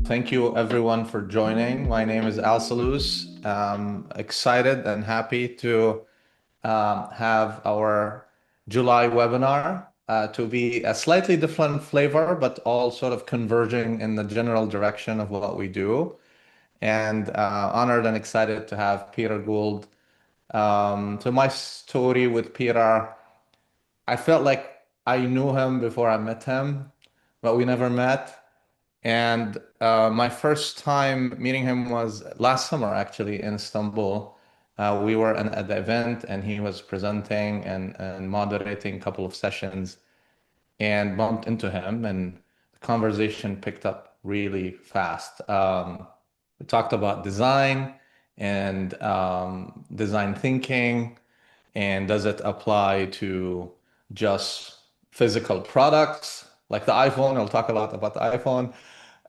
Thank you everyone for joining. My name is Al Salus. Excited and happy to have our July webinar to be a slightly different flavor, but all sort of converging in the general direction of what we do. And honored and excited to have Peter Gould. So my story with Peter, I felt like I knew him before I met him, but we never met. And my first time meeting him was last summer, actually, in Istanbul. We were at the event, and he was presenting and moderating a couple of sessions, and bumped into him, and the conversation picked up really fast. We talked about design and design thinking, and does it apply to just physical products like the iPhone? I'll talk a lot about the iPhone.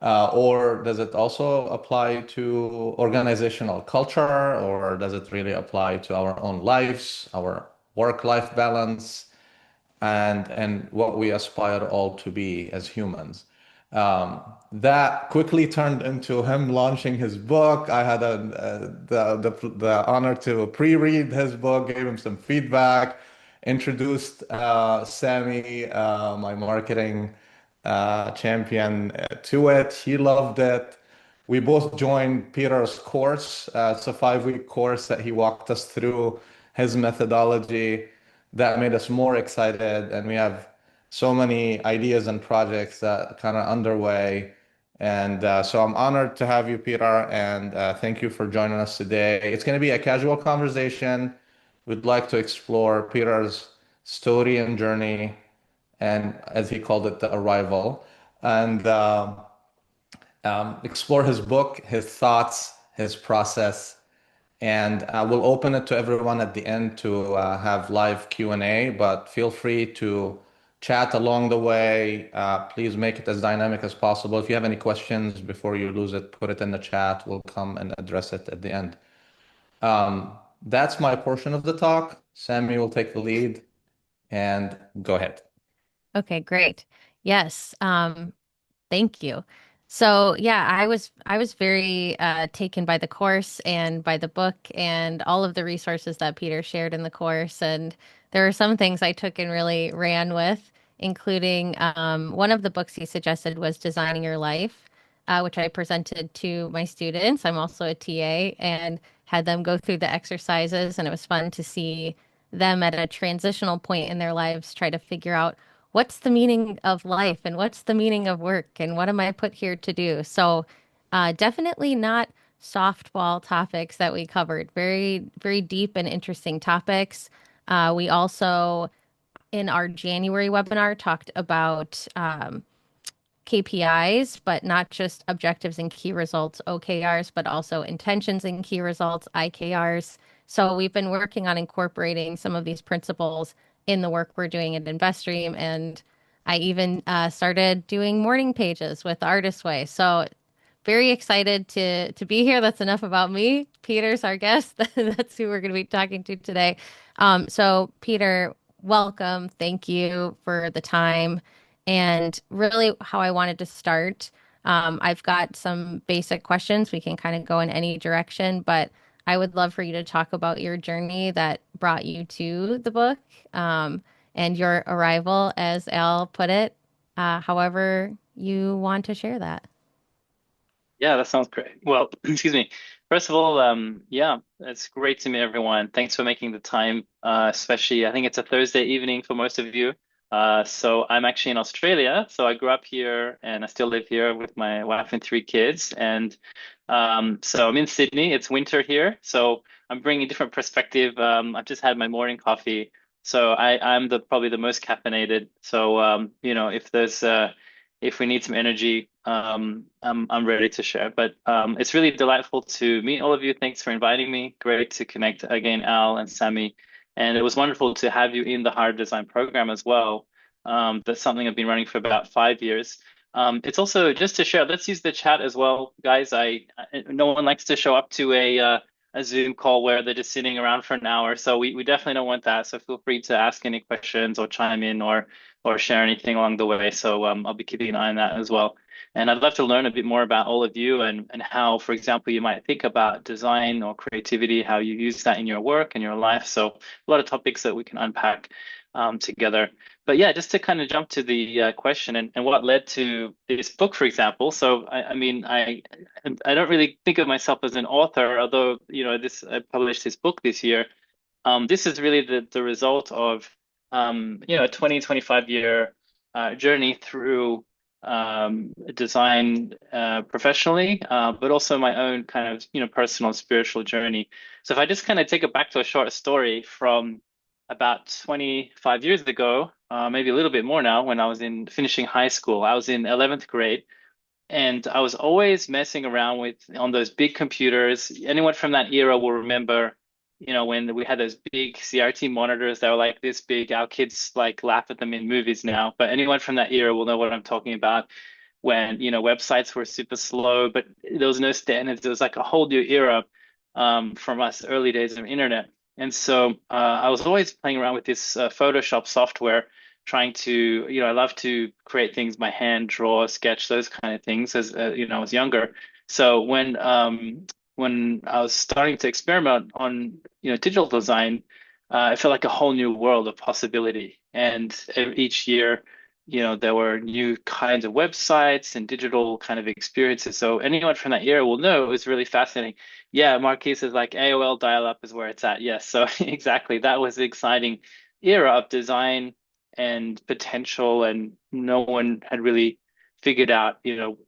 Or does it also apply to organizational culture, or does it really apply to our own lives, our work-life balance, and what we aspire all to be as humans? That quickly turned into him launching his book. I had the honor to pre-read his book, gave him some feedback, introduced Sammy, my marketing champion, to it. He loved it. We both joined Peter's course. It's a 5-week course that he walked us through his methodology that made us more excited. And we have so many ideas and projects that kind of underway. And so I'm honored to have you, Peter, and thank you for joining us today. It's going to be a casual conversation. We'd like to explore Peter's story and journey, and as he called it, the arrival, and explore his book, his thoughts, his process, and we'll open it to everyone at the end to have live Q&A, but feel free to chat along the way. Please make it as dynamic as possible. If you have any questions before you lose it, put it in the chat. We'll come and address it at the end. That's my portion of the talk. Sammy will take the lead and go ahead. Okay, great. Yes. Thank you. So yeah, I was very taken by the course and by the book and all of the resources that Peter shared in the course. And there are some things I took and really ran with, including one of the books he suggested was Designing Your Life, which I presented to my students. I'm also a TA and had them go through the exercises, and it was fun to see them at a transitional point in their lives try to figure out what's the meaning of life and what's the meaning of work and what am I put here to do? So, definitely not softball topics that we covered. Very, very deep and interesting topics. We also, in our January webinar, talked about KPIs, but not just objectives and key results, OKRs, but also intentions and key results, IKRs. So we've been working on incorporating some of these principles in the work we're doing at InvestStream. And I even started doing morning pages with Artist Way. So very excited to be here. That's enough about me. Peter's our guest. That's who we're going to be talking to today. So Peter, welcome. Thank you for the time. And really, how I wanted to start, I've got some basic questions. We can kind of go in any direction, but I would love for you to talk about your journey that brought you to the book, and your arrival, as Al put it, however you want to share that. Yeah, that sounds great. Well, excuse me. First of all, yeah, it's great to meet everyone. Thanks for making the time, especially I think it's a Thursday evening for most of you. So I'm actually in Australia. So I grew up here and I still live here with my wife and 3 kids. And so I'm in Sydney. It's winter here. So I'm bringing a different perspective. I've just had my morning coffee. So I'm probably the most caffeinated. So if we need some energy, I'm ready to share. But it's really delightful to meet all of you. Thanks for inviting me. Great to connect again, Al and Sammy. And it was wonderful to have you in the hard design program as well. That's something I've been running for about 5 years. It's also just to share. Let's use the chat as well, guys. No one likes to show up to a Zoom call where they're just sitting around for an hour. So we definitely don't want that. So feel free to ask any questions or chime in or or share anything along the way. So I'll be keeping an eye on that as well. And I'd love to learn a bit more about all of you and how, for example, you might think about design or creativity, how you use that in your work and your life. So a lot of topics that we can unpack together. But yeah, just to kind of jump to the question and what led to this book, for example. So I mean, I don't really think of myself as an author, although I published this book this year. This is really the result of a 25 year journey through design professionally, but also my own kind of personal and spiritual journey. So if I just kind of take it back to a short story from about 25 years ago, maybe a little bit more now, when I was in finishing high school, I was in 11th grade. And I was always messing around with on those big computers. Anyone from that era will remember, when we had those big CRT monitors that were like this big. Our kids like laugh at them in movies now, but anyone from that era will know what I'm talking about. When, websites were super slow, but there was no standards. It was like a whole new era from us early days of internet. And so I was always playing around with this Photoshop software, trying to, I love to create things by hand, draw, sketch, those kind of things as I was younger. So when I was starting to experiment on digital design, I felt like a whole new world of possibility. And each year, there were new kinds of websites and digital kind of experiences. So anyone from that era will know it was really fascinating. Yeah, Marquise is like AOL dial-up is where it's at. Yes, so exactly. That was the exciting era of design and potential, and no one had really figured out,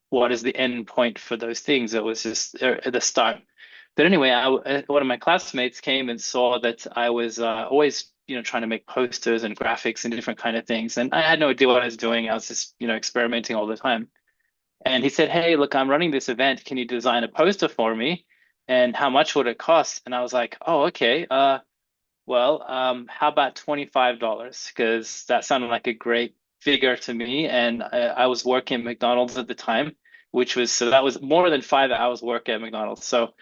what is the end point for those things. It was just at the start. But anyway, one of my classmates came and saw that I was always, trying to make posters and graphics and different kind of things, and I had no idea what I was doing. I was just, experimenting all the time. And he said, "Hey, look, I'm running this event. Can you design a poster for me? And how much would it cost?" And I was like, "Oh, okay. Well, how about $25? Because that sounded like a great figure to me. And I was working at McDonald's at the time, so that was more than 5 hours work at McDonald's. So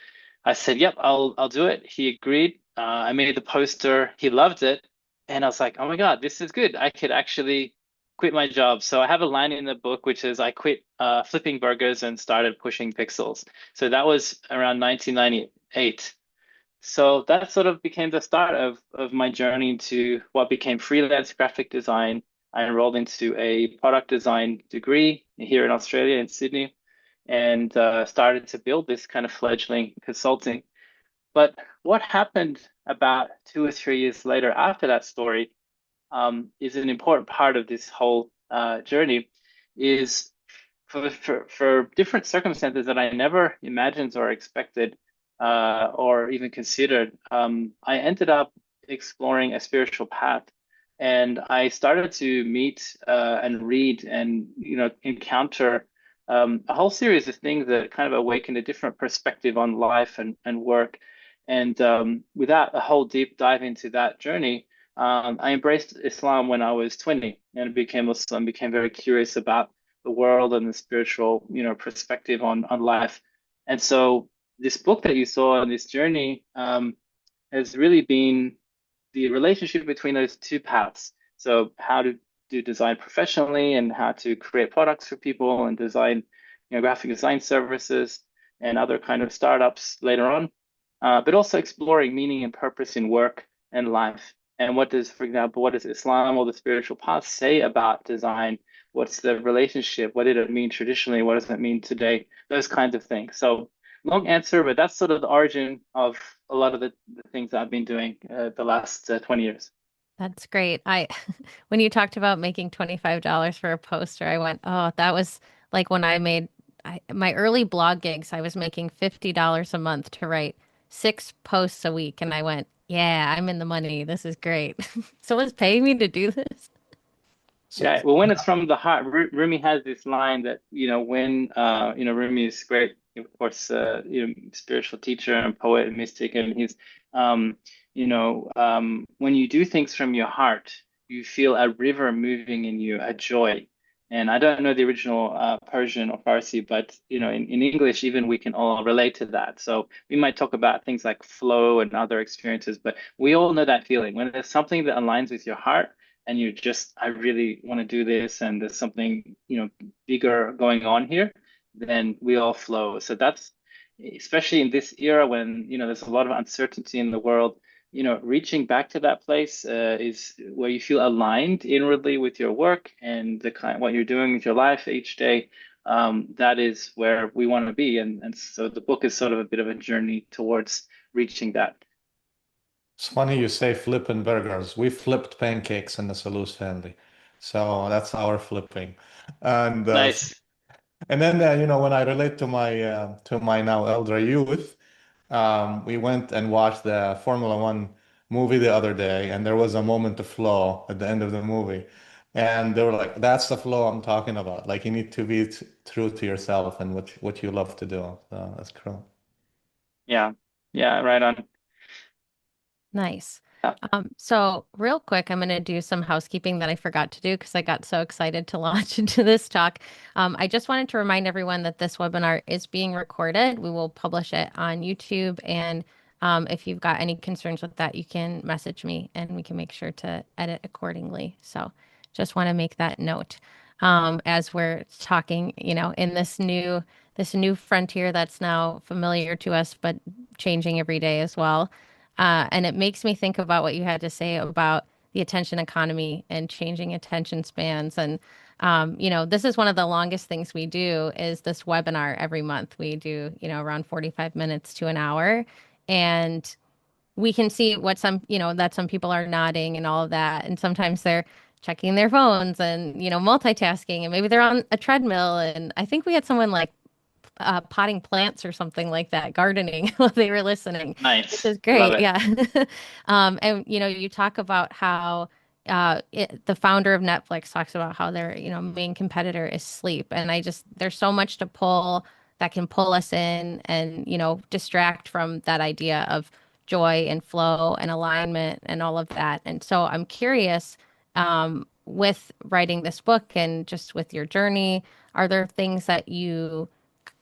I said, "Yep, I'll do it." He agreed. I made the poster. He loved it, and I was like, "Oh my God, this is good. I could actually quit my job." So I have a line in the book which is, "I quit flipping burgers and started pushing pixels." So that was around 1998. So that sort of became the start of my journey to what became freelance graphic design. I enrolled into a product design degree here in Australia, in Sydney, and started to build this kind of fledgling consulting. But what happened about 2 or 3 years later after that story is an important part of this whole journey, is for different circumstances that I never imagined or expected or even considered, I ended up exploring a spiritual path. And I started to meet and read and encounter a whole series of things that kind of awakened a different perspective on life and work. And without a whole deep dive into that journey, I embraced Islam when I was 20 and became Muslim, became very curious about the world and the spiritual, perspective on life. And so this book that you saw on this journey has really been the relationship between those two paths. So how to do design professionally and how to create products for people and design, graphic design services and other kind of startups later on, but also exploring meaning and purpose in work and life. And for example, what does Islam or the spiritual path say about design? What's the relationship? What did it mean traditionally? What does it mean today? Those kinds of things. So long answer, but that's sort of the origin of a lot of the things I've been doing the last 20 years. That's great. When you talked about making $25 for a poster, I went, oh, that was like when my early blog gigs, I was making $50 a month to write 6 posts a week. And I went, yeah, I'm in the money. This is great. Someone's paying me to do this. So, Yeah, well, when it's from the heart, Rumi has this line that, when, Rumi is great, of course, spiritual teacher and poet and mystic, and he's, when you do things from your heart, you feel a river moving in you, a joy. And I don't know the original Persian or Farsi, but, in English, even we can all relate to that. So we might talk about things like flow and other experiences, but we all know that feeling when there's something that aligns with your heart. and you're just, I really want to do this, and there's something, bigger going on here, then we all flow. So that's, especially in this era when, there's a lot of uncertainty in the world, reaching back to that place is where you feel aligned inwardly with your work and the kind what you're doing with your life each day. That is where we want to be, and so the book is sort of a bit of a journey towards reaching that. It's funny you say flipping burgers. We flipped pancakes in the Salus family. So that's our flipping. And Nice. and then when I relate to my now elder youth, we went and watched the Formula One movie the other day, and there was a moment of flow at the end of the movie. And they were like, that's the flow I'm talking about. Like you need to be true to yourself and what you love to do. So that's cool. Yeah. Yeah, right on. Nice. Yeah. So real quick, I'm going to do some housekeeping that I forgot to do because I got so excited to launch into this talk. I just wanted to remind everyone that this webinar is being recorded. We will publish it on YouTube, and if you've got any concerns with that, you can message me and we can make sure to edit accordingly. So just want to make that note as we're talking, in this new frontier that's now familiar to us, but changing every day as well. And it makes me think about what you had to say about the attention economy and changing attention spans. And, this is one of the longest things we do is this webinar every month. We do, around 45 minutes to an hour. And we can see what that some people are nodding and all of that. And sometimes they're checking their phones and, multitasking, and maybe they're on a treadmill. And I think we had someone like potting plants or something like that, gardening while they were listening, which Nice. is Love great. it. Yeah. And you talk about how the founder of Netflix talks about how their main competitor is sleep, and there's so much to pull that can pull us in and distract from that idea of joy and flow and alignment and all of that. And so I'm curious, with writing this book and just with your journey, are there things that you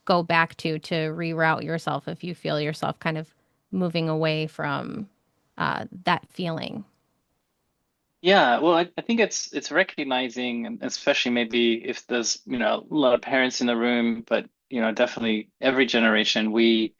go back to reroute yourself if you feel yourself kind of moving away from that feeling? Yeah, well, I think it's recognizing, and especially maybe if there's, a lot of parents in the room, but definitely every generation, we've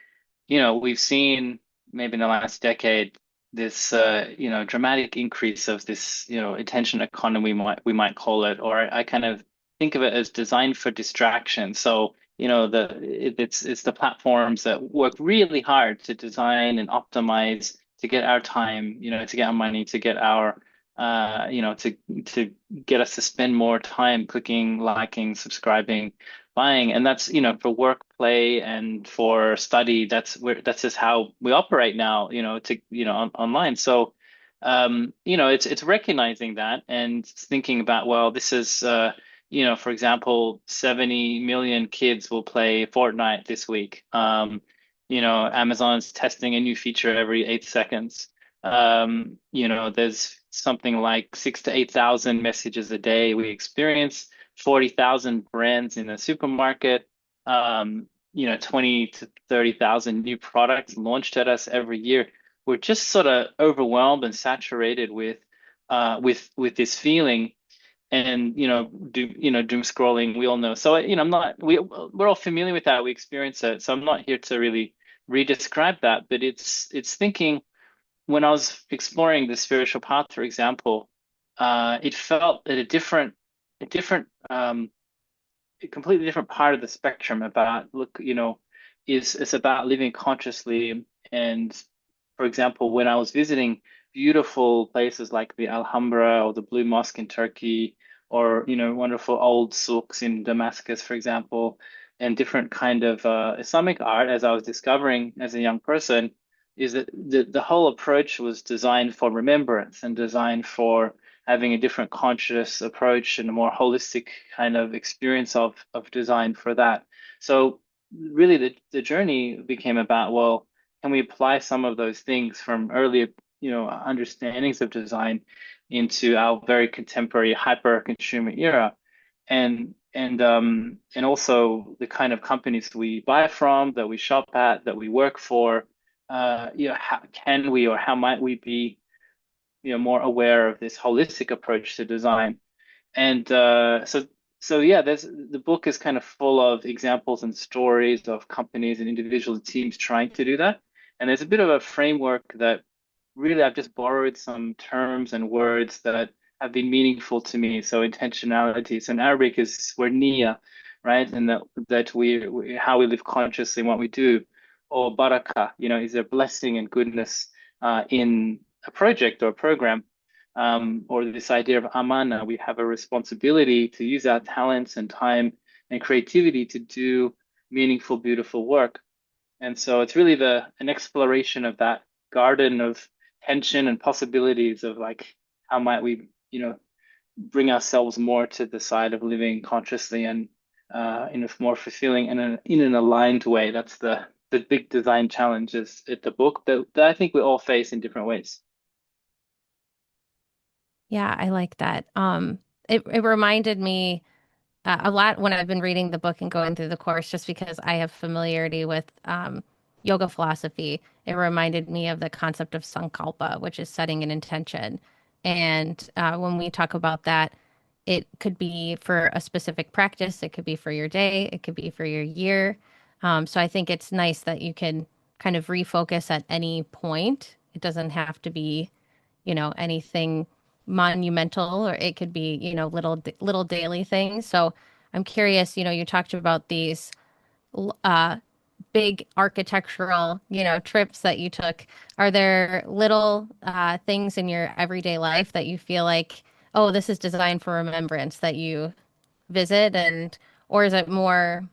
seen maybe in the last decade this dramatic increase of this, attention economy we might call it, or I kind of think of it as designed for distraction. So, it's the platforms that work really hard to design and optimize to get our time, to get our money, to get our to get us to spend more time clicking, liking, subscribing, buying. And that's, for work, play, and for study, that's just how we operate now, online. So, it's recognizing that and thinking about, well, this is, for example, 70 million kids will play Fortnite this week. Amazon's testing a new feature every 8 seconds. There's something like 6 to 8 thousand messages a day we experience, 40,000 brands in a supermarket, 20 to 30,000 new products launched at us every year. We're just sort of overwhelmed and saturated with this feeling, and doom scrolling. We all know. So I'm not. We're all familiar with that. We experience it. So I'm not here to really re-describe that, but it's thinking when I was exploring the spiritual path, for example, it felt at a completely different part of the spectrum about look, is about living consciously. And for example, when I was visiting beautiful places like the Alhambra or the Blue Mosque in Turkey, or wonderful old souks in Damascus, for example, and different kind of Islamic art, as I was discovering as a young person, is that the whole approach was designed for remembrance and designed for having a different conscious approach and a more holistic kind of experience of design for that. So really the journey became about, well, can we apply some of those things from earlier, understandings of design into our very contemporary hyper consumer era? And also the kind of companies we buy from, that we shop at, that we work for, how can we or how might we be more aware of this holistic approach to design. And so yeah, the book is kind of full of examples and stories of companies and individual teams trying to do that. And there's a bit of a framework that really I've just borrowed some terms and words that have been meaningful to me. So intentionality. So in Arabic is we're niya, right? And that we how we live consciously in what we do. Or barakah, is there blessing and goodness in a project or a program? Or this idea of amana, we have a responsibility to use our talents and time and creativity to do meaningful, beautiful work. And so it's really an exploration of that garden of tension and possibilities of like how might we, bring ourselves more to the side of living consciously and in a more fulfilling and in an aligned way. That's the big design challenges at the book that I think we all face in different ways. Yeah, I like that. It reminded me a lot when I've been reading the book and going through the course, just because I have familiarity with yoga philosophy. It reminded me of the concept of sankalpa, which is setting an intention. And when we talk about that, it could be for a specific practice, it could be for your day, it could be for your year. So I think it's nice that you can kind of refocus at any point. It doesn't have to be, anything monumental, or it could be, little daily things. So I'm curious, you talked about these uh big architectural, trips that you took. Are there little things in your everyday life that you feel like, oh, this is designed for remembrance that you visit, and or is it more,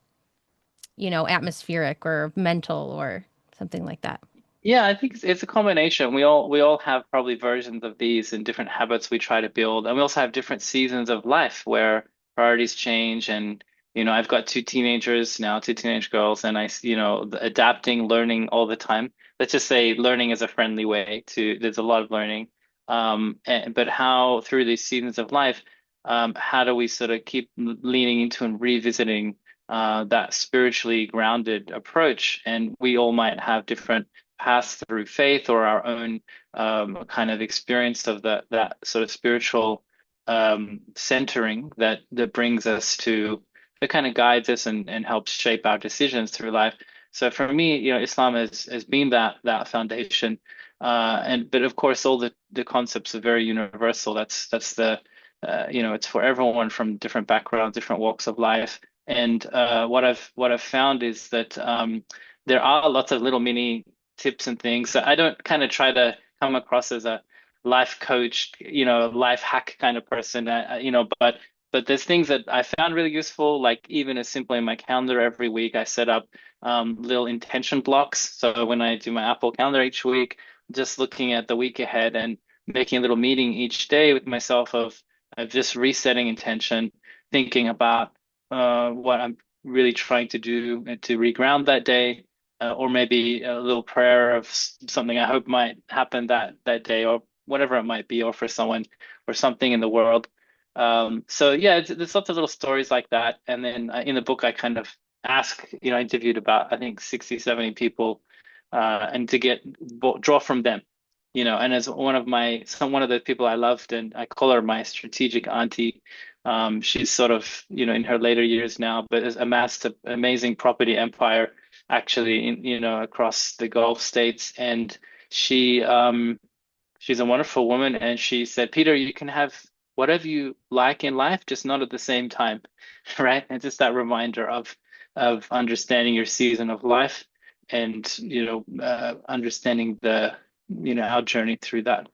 atmospheric or mental or something like that? Yeah, I think it's a combination. We all have probably versions of these and different habits we try to build, and we also have different seasons of life where priorities change. And I've got two teenagers now, two teenage girls, and adapting, learning all the time. Let's just say learning is a friendly way to. There's a lot of learning, but how through these seasons of life, how do we sort of keep leaning into and revisiting that spiritually grounded approach? And we all might have different pass through faith or our own kind of experience of that sort of spiritual centering that brings us to that kind of guides us and helps shape our decisions through life. So for me, Islam has been that foundation, but of course all the concepts are very universal. That's the it's for everyone from different backgrounds, different walks of life. And what I've found is that there are lots of little mini tips and things. So I don't kind of try to come across as a life coach, life hack kind of person, but there's things that I found really useful, like even as simply in my calendar every week, I set up little intention blocks. So when I do my Apple Calendar each week, just looking at the week ahead and making a little meeting each day with myself of just resetting intention, thinking about what I'm really trying to do and to reground that day, or maybe a little prayer of something I hope might happen that day, or whatever it might be, or for someone or something in the world. So yeah, there's lots of little stories like that. And then in the book, I kind of I interviewed about I think 60, 70 people, and to draw from them. And as one of the people I loved, and I call her my strategic auntie. She's sort of, in her later years now, but has amassed an amazing property empire actually across the Gulf states. And she's a wonderful woman, and she said, Peter, you can have whatever you like in life, just not at the same time. Right? And just that reminder of understanding your season of life and understanding our journey through that.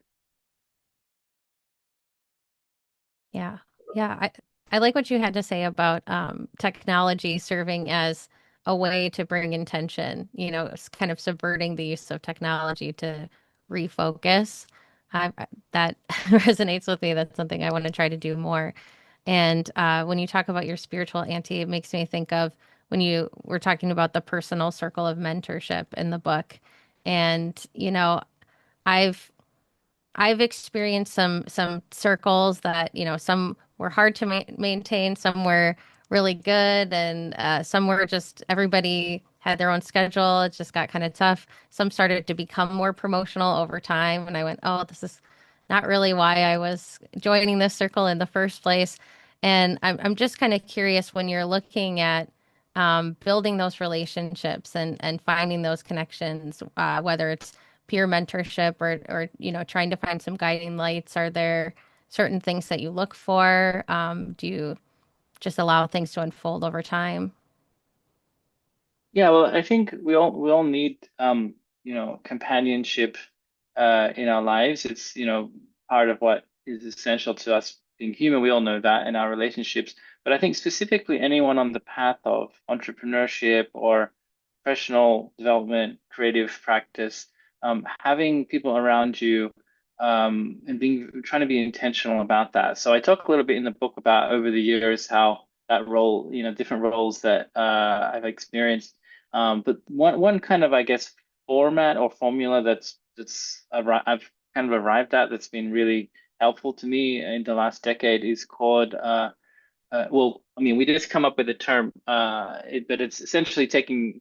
Yeah. Yeah. I like what you had to say about technology serving as a way to bring intention, it's kind of subverting the use of technology to refocus. That resonates with me. That's something I want to try to do more. And when you talk about your spiritual auntie, it makes me think of when you were talking about the personal circle of mentorship in the book. And, I've I've experienced some circles that, some were hard to maintain, some were really good, and some were just everybody had their own schedule. It just got kind of tough. Some started to become more promotional over time, and I went, "Oh, this is not really why I was joining this circle in the first place. And I'm just kind of curious when you're looking at building those relationships and finding those connections, whether it's peer mentorship or trying to find some guiding lights. Are there certain things that you look for? Do you just allow things to unfold over time? Yeah, well, I think we all need companionship in our lives. It's part of what is essential to us being human. We all know that in our relationships. But I think specifically anyone on the path of entrepreneurship or professional development, creative practice, having people around you and being trying to be intentional about that. So I talk a little bit in the book about over the years how that role, different roles that I've experienced but one kind of, I guess, format or formula I've kind of arrived at that's been really helpful to me in the last decade is called well, I mean, we just come up with a term, but it's essentially taking,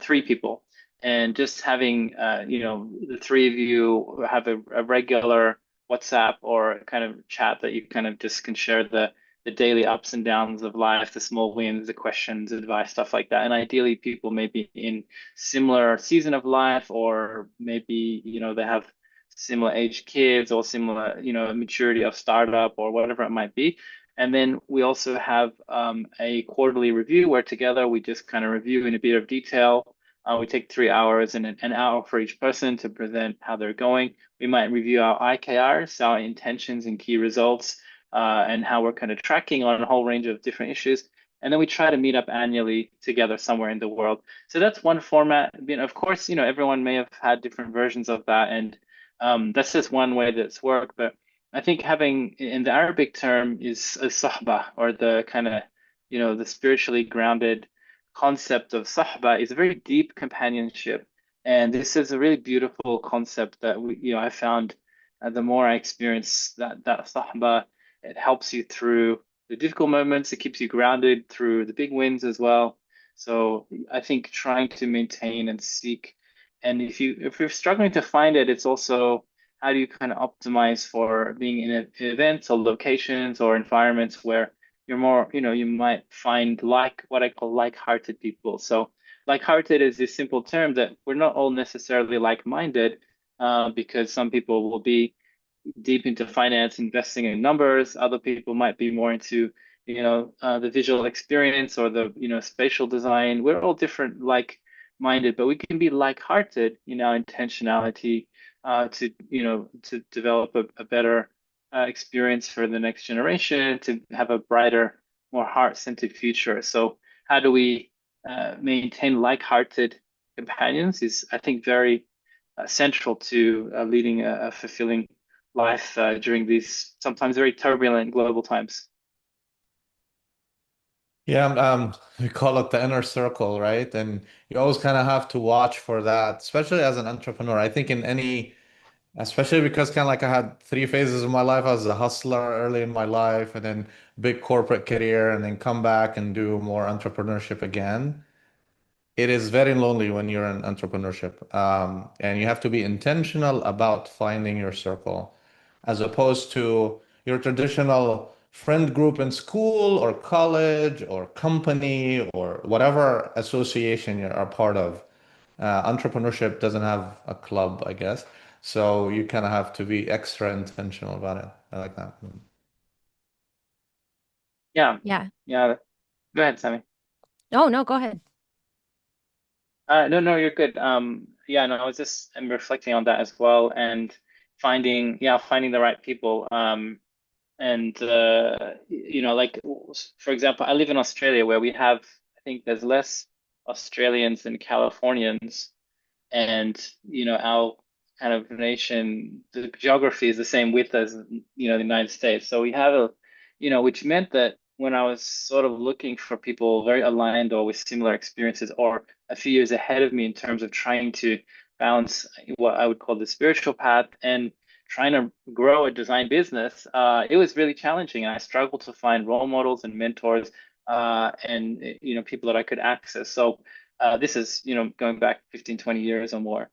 three people and just having, the three of you have a regular WhatsApp or kind of chat that you kind of just can share the daily ups and downs of life, the small wins, the questions, advice, stuff like that. And ideally, people may be in similar season of life, or maybe, they have similar age kids or similar, maturity of startup or whatever it might be. And then we also have a quarterly review where together we just kind of review in a bit of detail. We take 3 hours and an hour for each person to present how they're going. We might review our IKRs, our intentions and key results, and how we're kind of tracking on a whole range of different issues. And then we try to meet up annually together somewhere in the world. So that's one format. I mean, of course, everyone may have had different versions of that, and that's just one way that's worked. But I think having in the Arabic term is a sahba or the kind of, the spiritually grounded concept of sahba is a very deep companionship. And this is a really beautiful concept that I found the more I experience that sahba, it helps you through the difficult moments. It keeps you grounded through the big wins as well. So I think trying to maintain and seek, and if you're struggling to find it, it's also how do you kind of optimize for being in events or locations or environments where you're more, you might find like what I call like-hearted people. So like-hearted is this simple term that we're not all necessarily like-minded, because some people will be deep into finance, investing in numbers. Other people might be more into, the visual experience or the, spatial design. We're all different, like-minded, but we can be like-hearted in our intentionality to develop a better experience for the next generation, to have a brighter, more heart-centered future. So how do we maintain like-hearted companions is, I think, very central to leading a fulfilling life during these sometimes very turbulent global times. Yeah, we call it the inner circle, right? And you always kind of have to watch for that, especially as an entrepreneur. I think in any, especially because kind of like I had three phases of my life. I was a hustler early in my life, and then big corporate career, and then come back and do more entrepreneurship again. It is very lonely when you're in entrepreneurship, and you have to be intentional about finding your circle, as opposed to your traditional friend group in school or college or company or whatever association you're a part of. Entrepreneurship doesn't have a club, I guess. So you kind of have to be extra intentional about it. I like that. Yeah, Yeah. yeah. Go ahead, Sammy. Oh, no, go ahead. No, no, you're good. Yeah, no, I'm reflecting on that as well and finding the right people. And like for example, I live in Australia where we have, I think there's less Australians than Californians, and our kind of nation, the geography is the same width as the United States. So we have which meant that when I was sort of looking for people very aligned or with similar experiences or a few years ahead of me in terms of trying to balance what I would call the spiritual path and trying to grow a design business, it was really challenging, and I struggled to find role models and mentors, and people that I could access. So this is, going back 15, 20 years or more.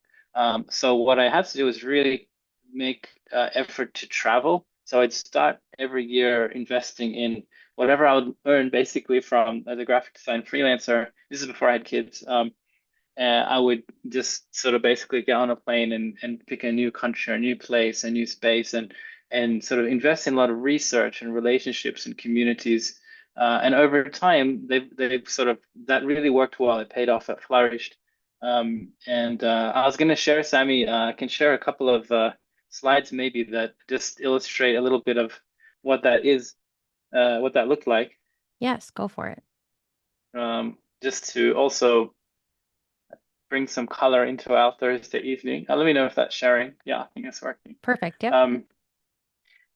So what I had to do is really make effort to travel. So I'd start every year investing in whatever I would earn basically from as a graphic design freelancer. This is before I had kids. I would just sort of basically get on a plane and pick a new country, a new place, a new space, and sort of invest in a lot of research and relationships and communities. And over time, they've sort of that really worked well. It paid off. It flourished. And I was going to share, Sammy, I can share a couple of slides maybe that just illustrate a little bit of what that is, what that looked like. Yes, go for it. Just to also bring some color into our Thursday evening. Let me know if that's sharing. Yeah, I think it's working. Perfect. Yep.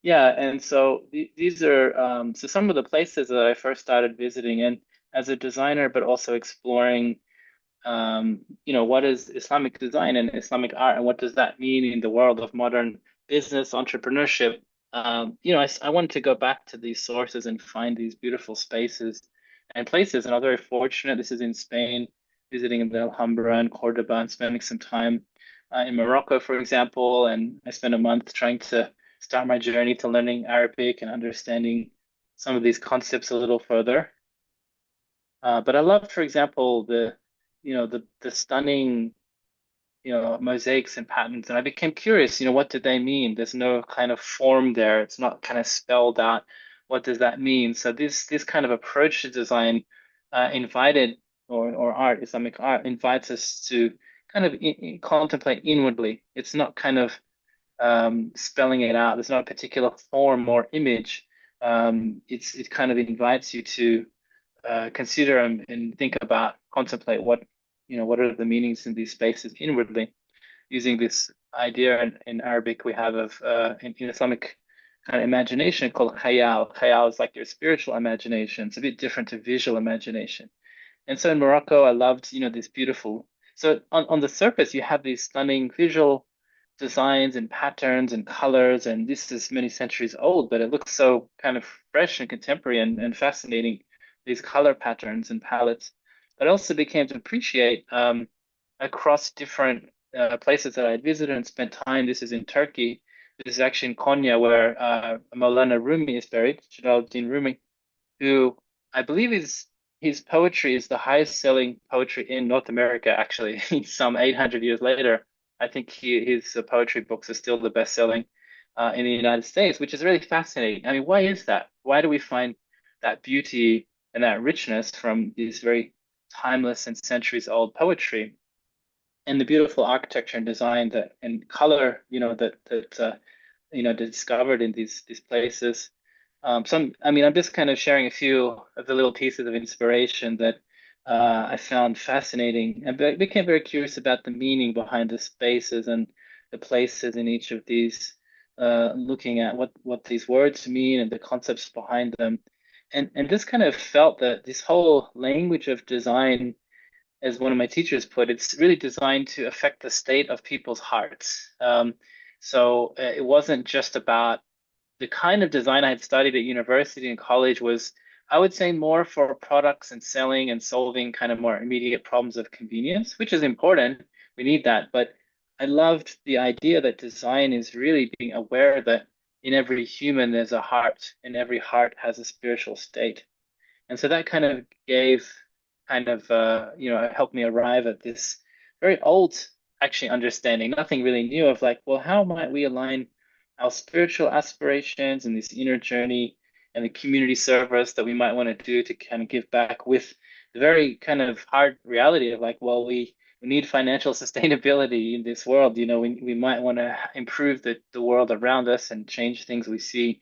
Yeah, and so these are so some of the places that I first started visiting, and as a designer, but also exploring, what is Islamic design and Islamic art, and what does that mean in the world of modern business entrepreneurship? I wanted to go back to these sources and find these beautiful spaces and places, and I'm very fortunate. This is in Spain, visiting in the Alhambra and Cordoba, and spending some time in Morocco, for example, and I spent a month trying to start my journey to learning Arabic and understanding some of these concepts a little further. But I loved, for example, the stunning, mosaics and patterns, and I became curious, what did they mean? There's no kind of form there. It's not kind of spelled out. What does that mean? So this kind of approach to design invited or art, Islamic art, invites us to kind of contemplate inwardly. It's not kind of spelling it out. There's not a particular form or image. It kind of invites you to consider and think about, contemplate what are the meanings in these spaces inwardly, using this idea in Arabic we have of in Islamic kind of imagination called khayal. Khayal is like your spiritual imagination. It's a bit different to visual imagination. And so in Morocco, I loved, this beautiful. So on the surface, you have these stunning visual designs and patterns and colors, and this is many centuries old, but it looks so kind of fresh and contemporary and fascinating, these color patterns and palettes. But I also became to appreciate across different places that I had visited and spent time. This is in Turkey. This is actually in Konya, where Maulana Rumi is buried, Jalaluddin Rumi, who I believe his poetry is the highest selling poetry in North America, actually. Some 800 years later, I think his poetry books are still the best selling in the United States, which is really fascinating. I mean, why is that? Why do we find that beauty and that richness from these very timeless and centuries old poetry, and the beautiful architecture and design that and color, discovered in these places? I'm just kind of sharing a few of the little pieces of inspiration that I found fascinating, and became very curious about the meaning behind the spaces and the places in each of these, looking at what these words mean and the concepts behind them, and just kind of felt that this whole language of design, as one of my teachers put, it's really designed to affect the state of people's hearts. So it wasn't just about the kind of design I had studied at university and college was, I would say, more for products and selling and solving kind of more immediate problems of convenience, which is important. We need that. But I loved the idea that design is really being aware that in every human there's a heart, and every heart has a spiritual state. And so that kind of helped me arrive at this very old, actually, understanding, nothing really new, of like, well, how might we align our spiritual aspirations and this inner journey and the community service that we might want to do to kind of give back, with the very kind of hard reality of like, well, we need financial sustainability in this world. We might want to improve the world around us and change things we see,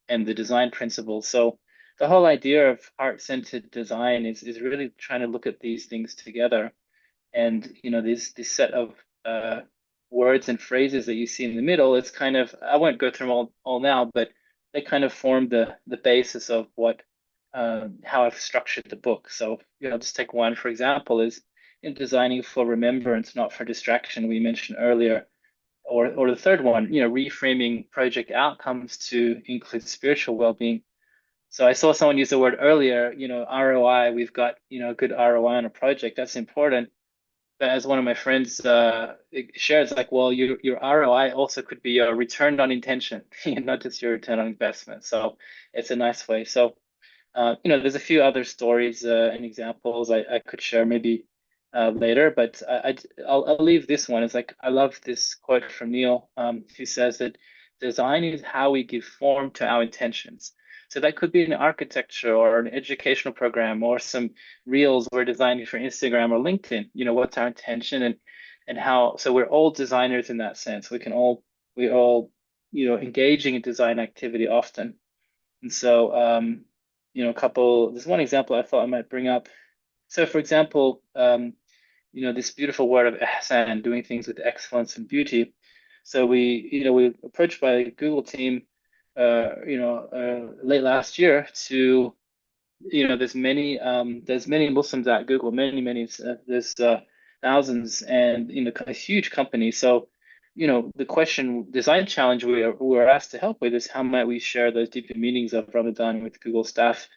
and the design principles. So the whole idea of heart-centered design is really trying to look at these things together. And this set of words and phrases that you see in the middle, it's kind of, I won't go through them all now, but they kind of form the basis of how I've structured the book. So just take one for example, is in designing for remembrance, not for distraction, we mentioned earlier. Or the third one, reframing project outcomes to include spiritual well-being. So I saw someone use the word earlier, ROI. We've got, good ROI on a project. That's important. but as one of my friends shares, like, well, your ROI also could be your return on intention, not just your return on investment. So it's a nice way. So there's a few other stories and examples I could share maybe later, but I'll leave this one. It's like I love this quote from Neil, who says that design is how we give form to our intentions. So that could be an architecture or an educational program or some reels we're designing for Instagram or LinkedIn. What's our intention and how? So we're all designers in that sense. We all engaging in design activity often. And so, there's one example I thought I might bring up. So, for example, this beautiful word of ihsan, doing things with excellence and beauty. So we approached by the Google team, late last year to there's many Muslims at Google, many, there's thousands, and a huge company. So the design challenge we were asked to help with is how might we share those deeper meanings of Ramadan with Google staff.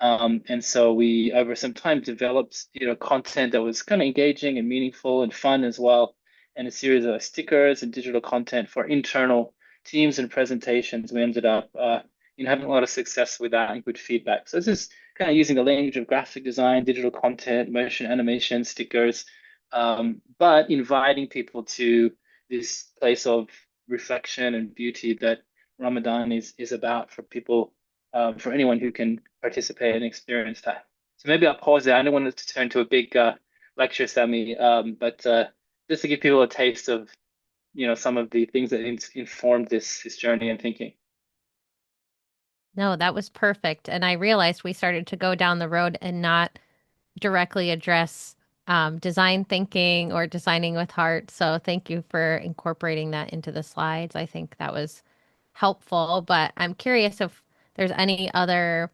And so we over some time developed content that was kind of engaging and meaningful and fun as well, and a series of stickers and digital content for internal teams and presentations. We ended up having a lot of success with that and good feedback. So this is kind of using the language of graphic design, digital content, motion animation, stickers, but inviting people to this place of reflection and beauty that Ramadan is about for people, for anyone who can participate and experience that. So maybe I'll pause there. I don't want it to turn to a big lecture, Sammy, but just to give people a taste of some of the things that informed this journey and thinking. No, that was perfect. And I realized we started to go down the road and not directly address design thinking or designing with heart. So thank you for incorporating that into the slides. I think that was helpful, but I'm curious if there's any other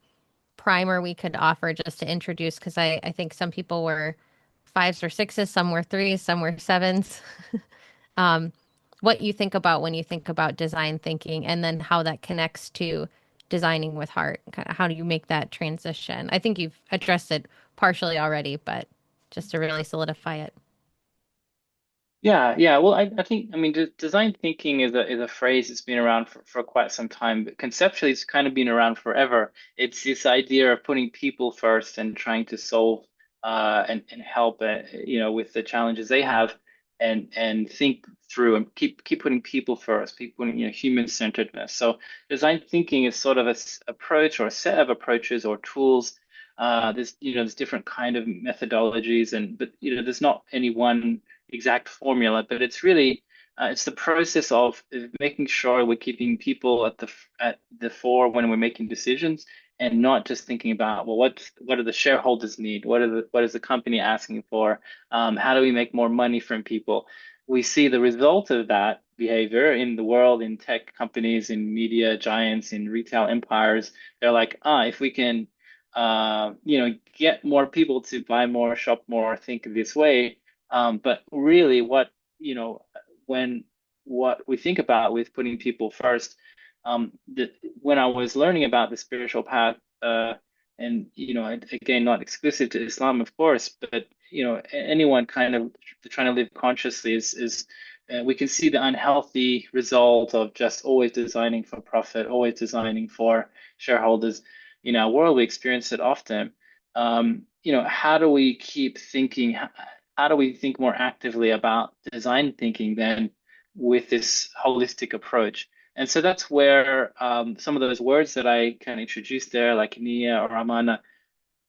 primer we could offer just to introduce, because I think some people were fives or sixes, some were threes, some were sevens. What you think about when you think about design thinking, and then how that connects to designing with heart. Kind of how do you make that transition? I think you've addressed it partially already, but just to really solidify it. Yeah, yeah. Well, I think, I mean, design thinking is a phrase that's been around for quite some time, but conceptually, it's kind of been around forever. It's this idea of putting people first and trying to solve and help with the challenges they have, and think through and keep putting people first, keep putting human-centeredness. So design thinking is sort of approach or a set of approaches or tools. There's different kind of methodologies, but there's not any one exact formula, but it's really it's the process of making sure we're keeping people at the fore when we're making decisions, and not just thinking about, well, what do the shareholders need? What is the company asking for? How do we make more money from people? We see the result of that behavior in the world, in tech companies, in media giants, in retail empires. They're like, if we can get more people to buy more, shop more, think this way. But really, what we think about with putting people first, when I was learning about the spiritual path, and again, not exclusive to Islam, of course, but anyone kind of trying to live consciously is we can see the unhealthy result of just always designing for profit, always designing for shareholders. In our world, we experience it often. How do we keep thinking? How do we think more actively about design thinking then with this holistic approach? And so that's where some of those words that I kind of introduced there, like Nia or Amana,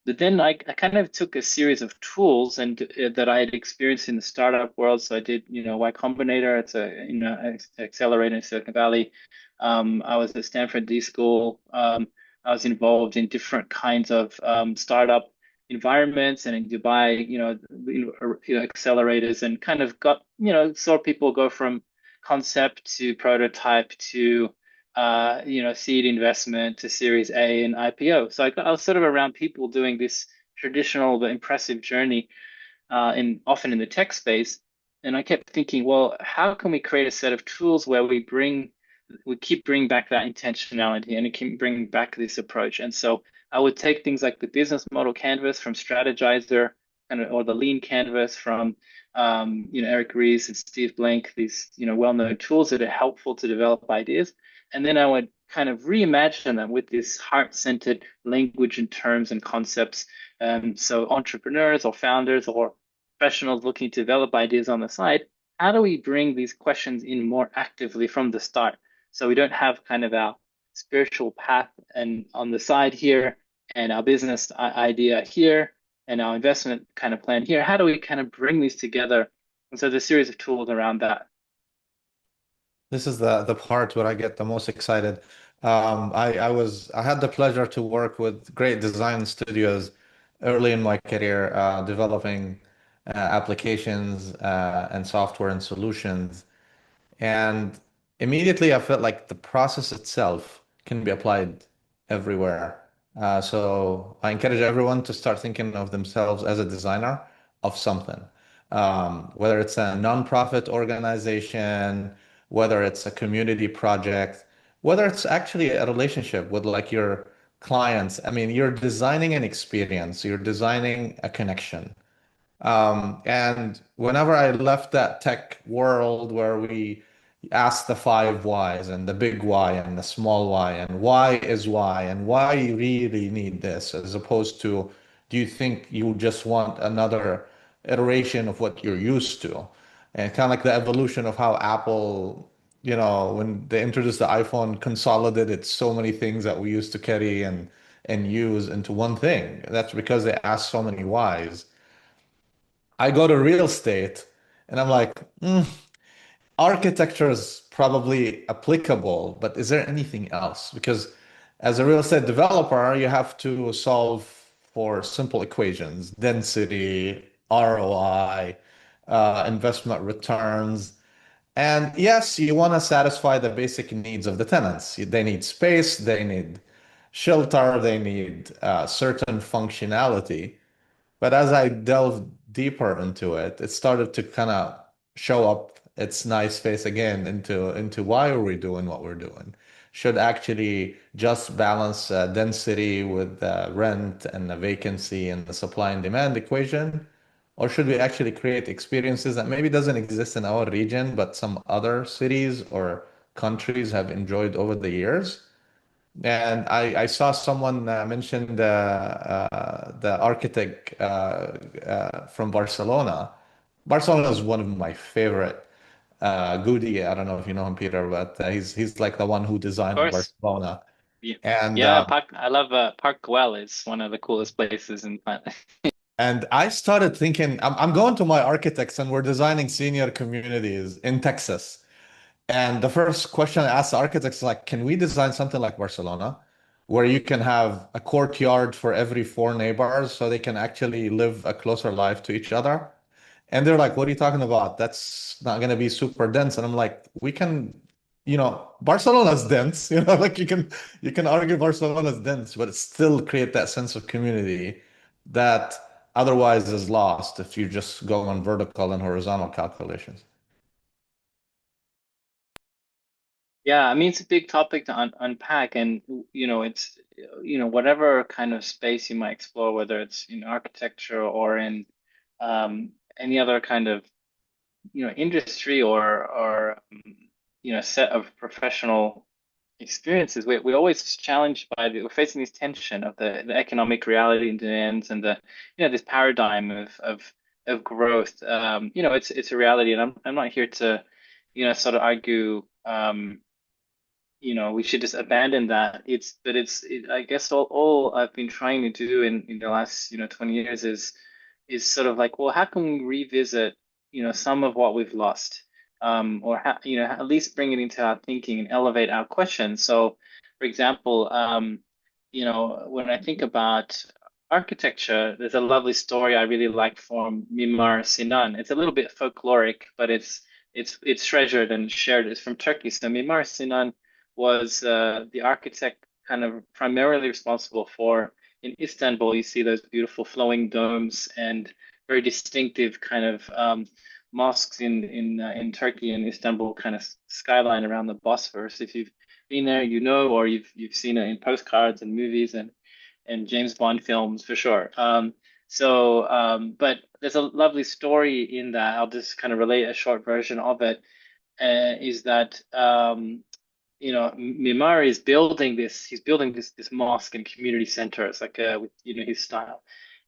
but then I kind of took a series of tools and that I had experienced in the startup world. So I did, Y Combinator. It's accelerator in Silicon Valley. I was at Stanford D School. I was involved in different kinds of startup environments, and in Dubai, accelerators, and kind of got, saw people go from concept to prototype to seed investment to Series A and IPO. So I was sort of around people doing this traditional but impressive journey, often in the tech space. And I kept thinking, well, how can we create a set of tools where we keep bringing back that intentionality, and it can bring back this approach? And so I would take things like the business model canvas from Strategizer, kind of, or the lean canvas from Eric Ries and Steve Blank, these well-known tools that are helpful to develop ideas. And then I would kind of reimagine them with this heart-centered language and terms and concepts. So entrepreneurs or founders or professionals looking to develop ideas on the side, how do we bring these questions in more actively from the start? So we don't have kind of our spiritual path and on the side here and our business idea here and our investment kind of plan here. How do we kind of bring these together? And so there's a series of tools around that. This is the part where I get the most excited. I had the pleasure to work with great design studios early in my career, developing applications and software and solutions. And immediately I felt like the process itself can be applied everywhere. So I encourage everyone to start thinking of themselves as a designer of something. Whether it's a nonprofit organization, whether it's a community project, whether it's actually a relationship with like your clients. I mean, you're designing an experience, you're designing a connection. And whenever I left that tech world where we asked the five whys and the big why and the small why and why is why and why you really need this, as opposed to do you think you just want another iteration of what you're used to? And kind of like the evolution of how Apple, when they introduced the iPhone, consolidated so many things that we used to carry and use into one thing. That's because they asked so many whys. I go to real estate and I'm like, architecture is probably applicable, but is there anything else? Because as a real estate developer, you have to solve for simple equations, density, ROI, investment returns. And yes, you want to satisfy the basic needs of the tenants. They need space, they need shelter, they need certain functionality. But as I delved deeper into it, it started to kind of show up its nice face again into why are we doing what we're doing? Should actually just balance density with rent and the vacancy and the supply and demand equation, or should we actually create experiences that maybe doesn't exist in our region, but some other cities or countries have enjoyed over the years? And I saw someone mention the architect from Barcelona. Barcelona is one of my favorite. Goody, I don't know if you know him, Peter, but he's like the one who Of designed course. Barcelona. Yeah. And Yeah, I love Park Güell is one of the coolest places in planet. and I started thinking, I'm going to my architects and we're designing senior communities in Texas. And the first question I asked the architects is like, can we design something like Barcelona, where you can have a courtyard for every four neighbors so they can actually live a closer life to each other? And they're like, what are you talking about? That's not going to be super dense. And I'm like, we can, Barcelona's dense, like you can argue Barcelona's dense, but it still create that sense of community that otherwise is lost if you just go on vertical and horizontal calculations. Yeah, I mean it's a big topic to unpack, and it's whatever kind of space you might explore, whether it's in architecture or in any other kind of industry or set of professional experiences. We're always challenged by we're facing this tension of the economic reality and demands and the this paradigm of growth. It's a reality, and I'm not here to sort of argue. We should just abandon that. I guess all I've been trying to do in the last 20 years is sort of like, well, how can we revisit some of what we've lost, or at least bring it into our thinking and elevate our questions. So, for example, when I think about architecture, there's a lovely story I really like from Mimar Sinan. It's a little bit folkloric, but it's treasured and shared. It's from Turkey. So Mimar Sinan was the architect kind of primarily responsible for in Istanbul. You see those beautiful flowing domes and very distinctive kind of mosques in Turkey and Istanbul kind of skyline around the Bosphorus. If you've been there, or you've seen it in postcards and movies and James Bond films for sure. So, but there's a lovely story in that. I'll just kind of relate a short version of it. Is that Mimari is building this. He's building this mosque and community center. It's like with his style,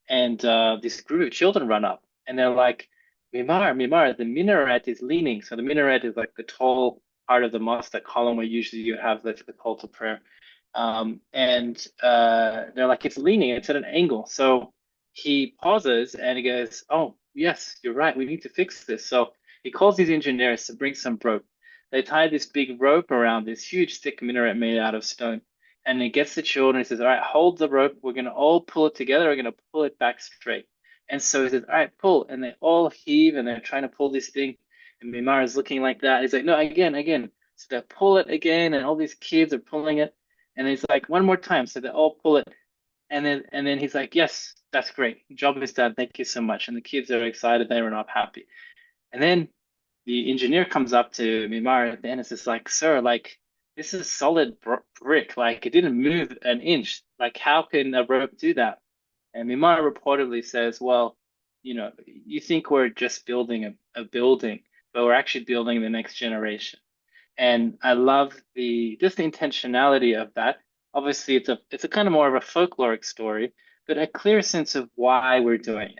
and this group of children run up, and they're like, Mimar, the minaret is leaning. So the minaret is like the tall part of the mosque, that column where usually you have the call to prayer. And they're like, it's leaning, it's at an angle. So he pauses and he goes, oh, yes, you're right. We need to fix this. So he calls these engineers to bring some rope. They tie this big rope around this huge thick minaret made out of stone. And he gets the children. He says, all right, hold the rope. We're going to all pull it together. We're going to pull it back straight. And so he says, all right, pull. And they all heave and they're trying to pull this thing. And Mimar is looking like that. He's like, no, again, again. So they pull it again. And all these kids are pulling it. And he's like, one more time. So they all pull it. And then he's like, yes, that's great. Job is done. Thank you so much. And the kids are excited. They run up happy. And then the engineer comes up to Mimar at the end and says, like, sir, like, this is solid brick. Like, it didn't move an inch. Like, how can a rope do that? And Mimar reportedly says, well, you think we're just building a building, but we're actually building the next generation. And I love just the intentionality of that. Obviously, it's a kind of more of a folkloric story, but a clear sense of why we're doing it,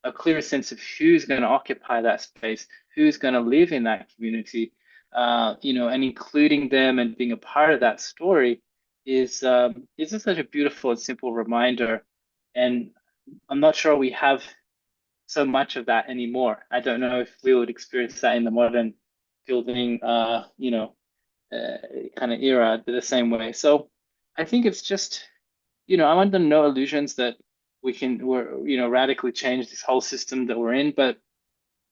a clear sense of who's going to occupy that space, who's going to live in that community, and including them and being a part of that story is just such a beautiful and simple reminder. And I'm not sure we have so much of that anymore. I don't know if we would experience that in the modern building, kind of era the same way. So I think it's just, I'm under no illusions that we're radically change this whole system that we're in. But,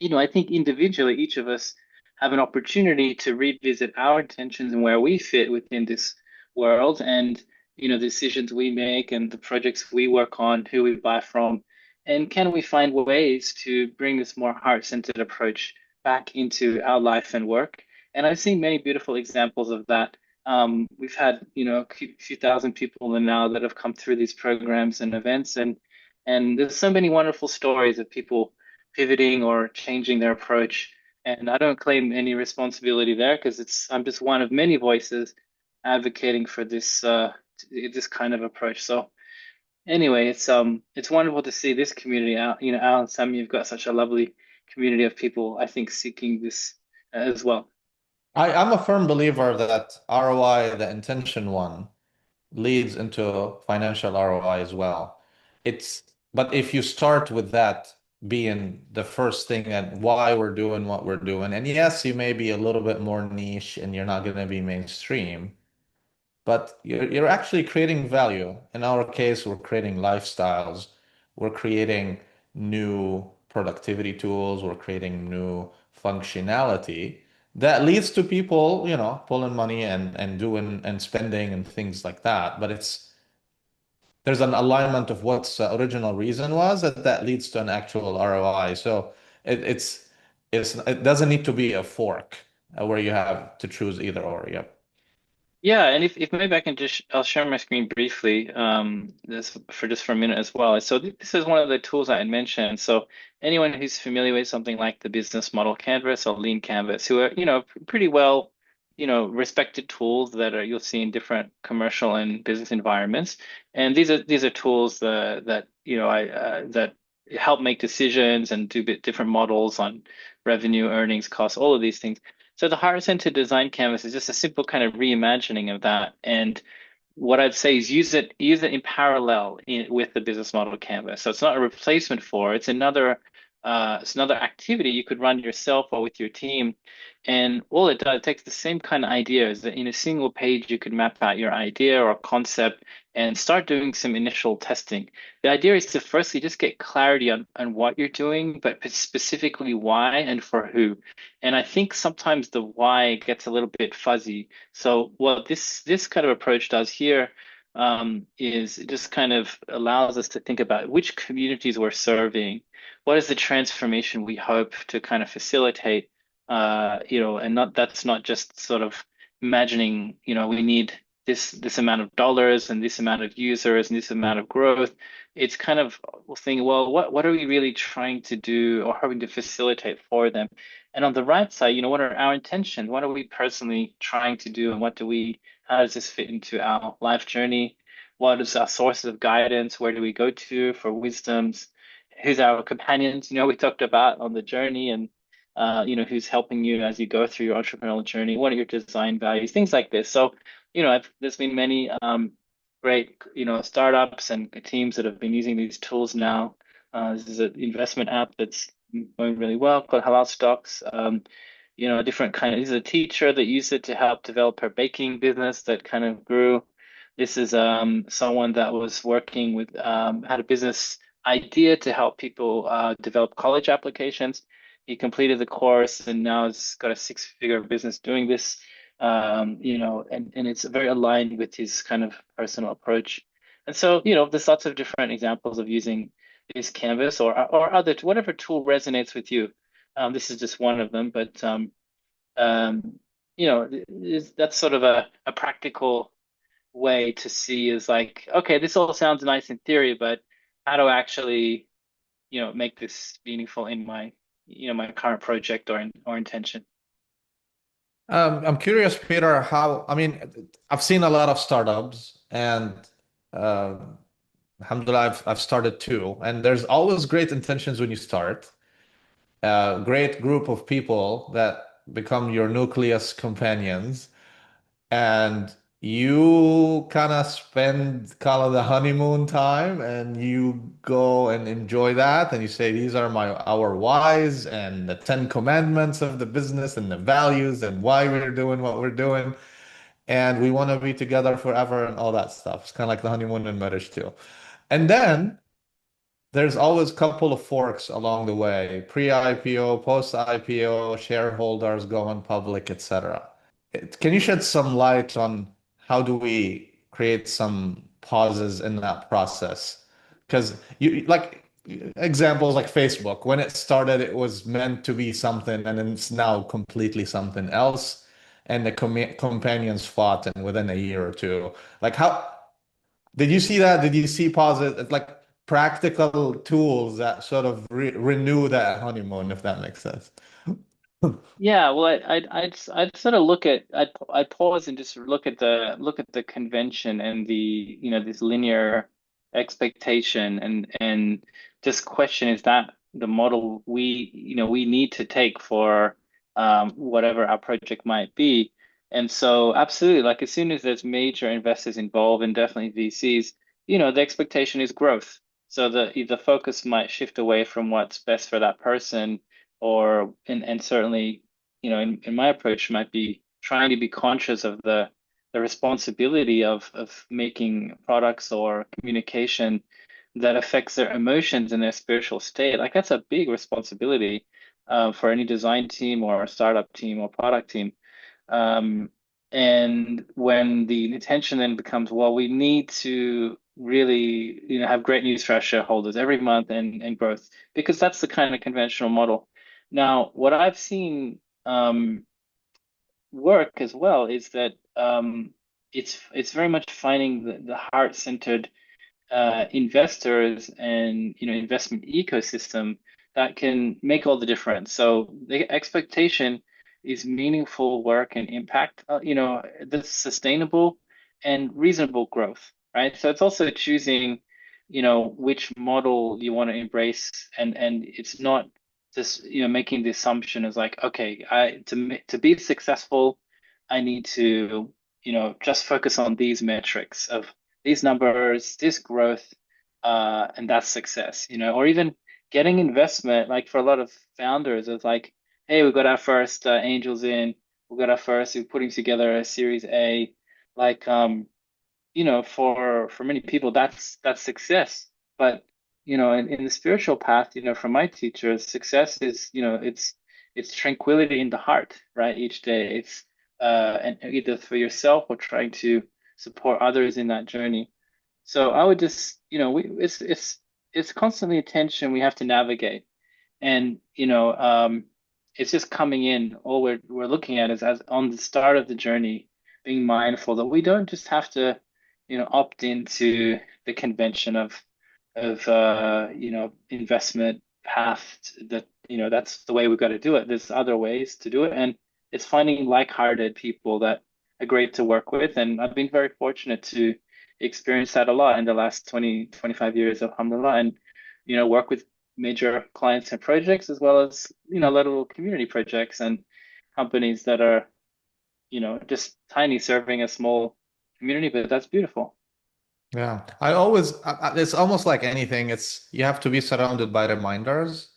I think individually, each of us have an opportunity to revisit our intentions and where we fit within this world, and, the decisions we make and the projects we work on, who we buy from, and can we find ways to bring this more heart-centered approach back into our life and work. And I've seen many beautiful examples of that. We've had, a few thousand people now that have come through these programs and events, and there's so many wonderful stories of people pivoting or changing their approach. And I don't claim any responsibility there, because I'm just one of many voices advocating for this kind of approach. So anyway, it's wonderful to see this community out. Al and Sam, you've got such a lovely community of people, I think, seeking this as well. I'm a firm believer that ROI, the intention one, leads into financial ROI as well. But if you start with that being the first thing and why we're doing what we're doing, and yes, you may be a little bit more niche and you're not going to be mainstream, but you're actually creating value. In our case, we're creating lifestyles, we're creating new productivity tools, we're creating new functionality that leads to people, pulling money and doing and spending and things like that. But there's an alignment of what's the original reason was that leads to an actual ROI. So it, it's it doesn't need to be a fork where you have to choose either or. Yep. Yeah, and if maybe I'll share my screen briefly, this for a minute as well. So this is one of the tools I had mentioned. So anyone who's familiar with something like the business model canvas or lean canvas, who are, pretty well, respected tools that you'll see in different commercial and business environments. And these are tools that that help make decisions and do different models on revenue, earnings, costs, all of these things. So the heart-centered design canvas is just a simple kind of reimagining of that. And what I'd say is use it in parallel with the business model canvas. So it's not a replacement for, it's another activity you could run yourself or with your team. And all it does, it takes the same kind of ideas that in a single page, you could map out your idea or concept and start doing some initial testing. The idea is to firstly just get clarity on what you're doing, but specifically why and for who. And I think sometimes the why gets a little bit fuzzy. So what this kind of approach does here is it just kind of allows us to think about which communities we're serving, what is the transformation we hope to kind of facilitate, and that's not just sort of imagining, we need this amount of dollars and this amount of users and this amount of growth. It's kind of thinking, well, what are we really trying to do or having to facilitate for them? And on the right side, what are our intentions? What are we personally trying to do, and how does this fit into our life journey? What is our sources of guidance? Where do we go to for wisdoms? Who's our companions? We talked about on the journey, and who's helping you as you go through your entrepreneurial journey? What are your design values? Things like this. So, there's been many great, startups and teams that have been using these tools now. This is an investment app that's going really well called Halal Stocks. A different kind of, this is a teacher that used it to help develop her baking business that kind of grew. This is someone that was working with, had a business idea to help people develop college applications. He completed the course and now has got a six-figure business doing this. And it's very aligned with his kind of personal approach. And so, there's lots of different examples of using this canvas or other, whatever tool resonates with you. This is just one of them, but that's sort of a practical way to see is like, okay, this all sounds nice in theory, but how do I actually, make this meaningful in my, my current project or intention? I'm curious, Peter, I mean, I've seen a lot of startups and uh, alhamdulillah, I've started too. And there's always great intentions when you start. A great group of people that become your nucleus companions. And you kind of spend kind of the honeymoon time and you go and enjoy that. And you say, these are our whys and the 10 commandments of the business and the values and why we're doing what we're doing. And we want to be together forever and all that stuff. It's kind of like the honeymoon in marriage too. And then there's always a couple of forks along the way, pre-IPO, post-IPO, shareholders going public, etc. Can you shed some light on how do we create some pauses in that process? Because you like examples like Facebook, when it started, it was meant to be something, and then it's now completely something else. And the companions fought, and within a year or two, like how did you see that? Did you see positive, like practical tools that sort of renew that honeymoon, if that makes sense? Yeah, well, I'd sort of I'd pause and just look at the convention and this linear expectation and just question, is that the model we need to take for whatever our project might be? And so absolutely, like as soon as there's major investors involved and definitely VCs, the expectation is growth. So the focus might shift away from what's best for that person, and certainly in my approach might be trying to be conscious of the responsibility of making products or communication that affects their emotions and their spiritual state. Like that's a big responsibility for any design team or a startup team or product team. Um, and when the intention then becomes, well, we need to really, have great news for our shareholders every month and growth, because that's the kind of conventional model. Now, what I've seen work as well is that it's very much finding the heart-centered investors and investment ecosystem that can make all the difference. So the expectation is meaningful work and impact, that's sustainable and reasonable growth, right? So it's also choosing, which model you want to embrace, and it's not just making the assumption is like, okay, to be successful, I need to just focus on these metrics of these numbers, this growth, and that's success, or even getting investment. Like for a lot of founders, it's like, hey, we got our first angels in, we're putting together a Series A. Like, for many people, that's success. But, in the spiritual path, from my teachers, success is, it's tranquility in the heart, right? Each day, it's and either for yourself or trying to support others in that journey. So I would just, it's constantly a tension we have to navigate, and it's just coming in. All we're looking at is as on the start of the journey, being mindful that we don't just have to, opt into the convention of investment path that, that's the way we've got to do it. There's other ways to do it. And it's finding like-hearted people that are great to work with. And I've been very fortunate to experience that a lot in the last 20, 25 years, alhamdulillah, and, work with major clients and projects as well as, little community projects and companies that are, just tiny, serving a small community, but that's beautiful. Yeah. I always, it's almost like anything. It's, you have to be surrounded by reminders.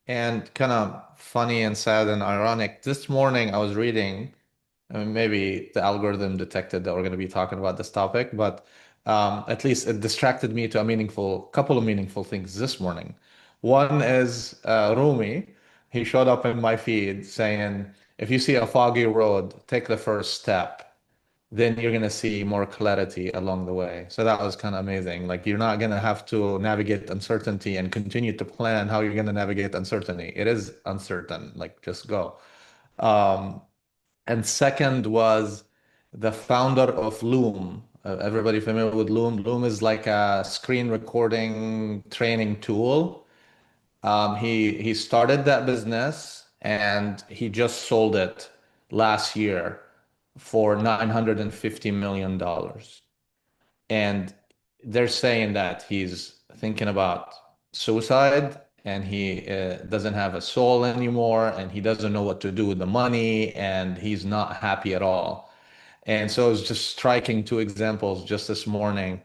And kind of funny and sad and ironic. This morning I was reading, I mean, maybe the algorithm detected that we're going to be talking about this topic, but at least it distracted me to a couple of meaningful things this morning. One is Rumi. He showed up in my feed saying, if you see a foggy road, take the first step, then you're going to see more clarity along the way. So that was kind of amazing. Like you're not going to have to navigate uncertainty and continue to plan how you're going to navigate uncertainty. It is uncertain, like just go. Um, and second was the founder of Loom. Everybody familiar with Loom? Loom is like a screen recording training tool. He started that business and he just sold it last year for $950 million. And they're saying that he's thinking about suicide and he doesn't have a soul anymore and he doesn't know what to do with the money and he's not happy at all. And so it's just striking two examples just this morning.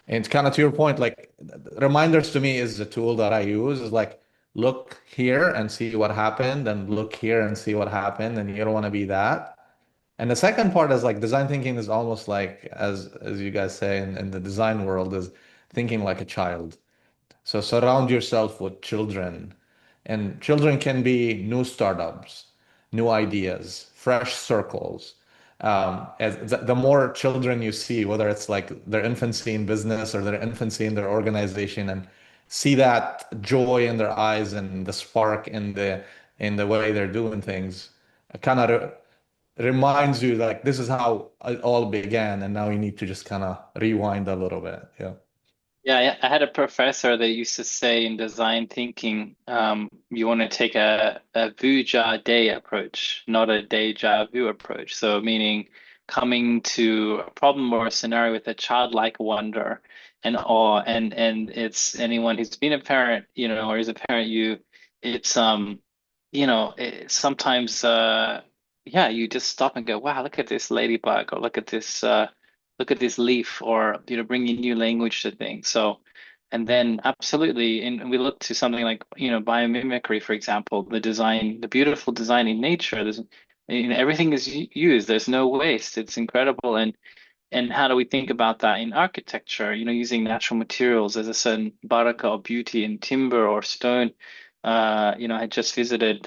And it's kind of to your point, like reminders to me is the tool that I use is like look here and see what happened and look here and see what happened and you don't want to be that. And the second part is like design thinking is almost like as you guys say in the design world is thinking like a child. So surround yourself with children. And children can be new startups, new ideas, fresh circles. As the more children you see, whether it's like their infancy in business or their infancy in their organization, and see that joy in their eyes and the spark in the way they're doing things, kind of reminds you like this is how it all began, and now you need to just kind of rewind a little bit. Yeah. Yeah, I had a professor that used to say in design thinking, you want to take a vuja day approach, not a deja vu approach. So meaning coming to a problem or a scenario with a childlike wonder and awe. And it's anyone who's been a parent, or is a parent, it's sometimes yeah, you just stop and go, wow, look at this ladybug, or look at this leaf, or bringing new language to things. So and then absolutely, and we look to something like biomimicry, for example, the beautiful design in nature. There's everything is used, there's no waste, it's incredible. And how do we think about that in architecture? Using natural materials. There's a certain baraka or beauty in timber or stone. I just visited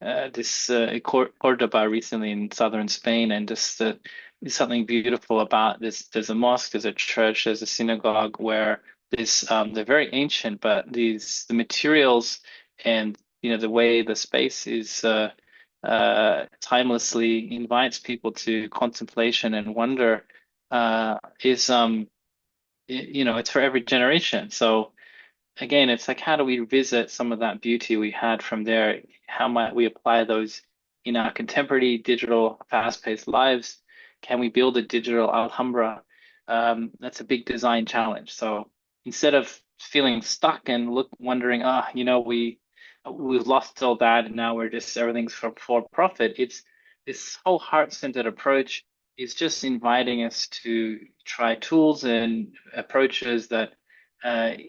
this Cordoba recently in southern Spain, and just there's something beautiful about this. There's a mosque, there's a church, there's a synagogue where they're very ancient, but the materials and the way the space is timelessly invites people to contemplation and wonder is it's for every generation. So again, it's like, how do we revisit some of that beauty we had from there? How might we apply those in our contemporary digital fast-paced lives? Can we build a digital Alhambra? That's a big design challenge. So instead of feeling stuck and wondering, we've lost all that and now we're just everything's for profit. It's this whole heart-centered approach is just inviting us to try tools and approaches that